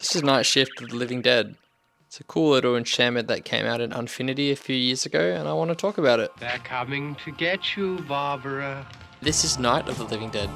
This is Night Shift of the Living Dead. It's a cool little enchantment that came out in Unfinity a few years ago, and I want to talk about it. They're coming to get you, Barbara. This is Night of the Living Dead,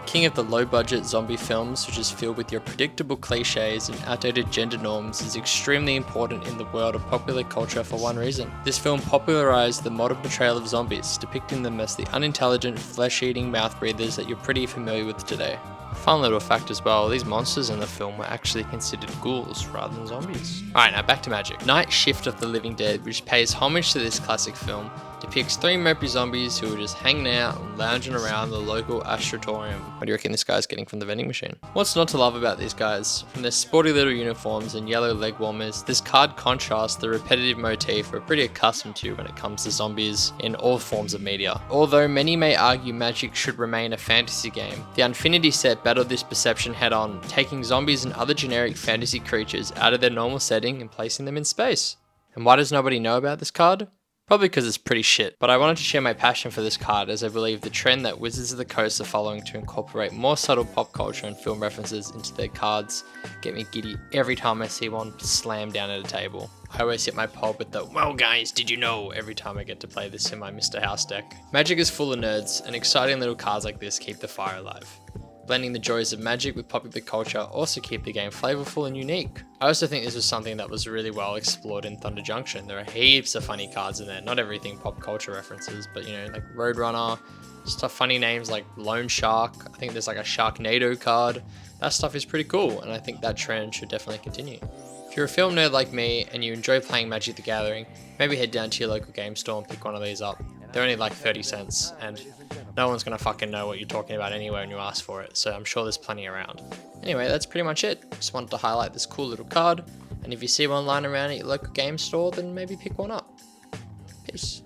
king of the low-budget zombie films, which is filled with your predictable cliches and outdated gender norms, is extremely important in the world of popular culture for one reason. This film popularized the modern portrayal of zombies, depicting them as the unintelligent, flesh-eating mouth breathers that you're pretty familiar with today. Fun little fact as well, these monsters in the film were actually considered ghouls rather than zombies. Alright, now back to magic. Night Shift of the Living Dead, which pays homage to this classic film, depicts three mopey zombies who are just hanging out and lounging around the local astrotorium. What do you reckon this guy's getting from the vending machine? What's not to love about these guys? From their sporty little uniforms and yellow leg warmers, this card contrasts the repetitive motif we're pretty accustomed to when it comes to zombies in all forms of media. Although many may argue Magic should remain a fantasy game, the Unfinity set battled this perception head on, taking zombies and other generic fantasy creatures out of their normal setting and placing them in space. And why does nobody know about this card? Probably because it's pretty shit, but I wanted to share my passion for this card as I believe the trend that Wizards of the Coast are following to incorporate more subtle pop culture and film references into their cards get me giddy every time I see one slam down at a table. I always hit my pulp with the "well guys, did you know?" every time I get to play this in my Mr. House deck. Magic is full of nerds, and exciting little cards like this keep the fire alive. Blending the joys of Magic with popular culture also keep the game flavorful and unique. I also think this was something that was really well explored in Thunder Junction. There are heaps of funny cards in there, not everything pop culture references, but you know, like Roadrunner, stuff, funny names like Lone Shark, I think there's like a Sharknado card. That stuff is pretty cool, and I think that trend should definitely continue. If you're a film nerd like me and you enjoy playing Magic the Gathering, maybe head down to your local game store and pick one of these up. They're only like 30 cents, and no one's gonna fucking know what you're talking about anyway when you ask for it, so I'm sure there's plenty around. Anyway, that's pretty much it. Just wanted to highlight this cool little card, and if you see one lying around at your local game store, then maybe pick one up. Peace.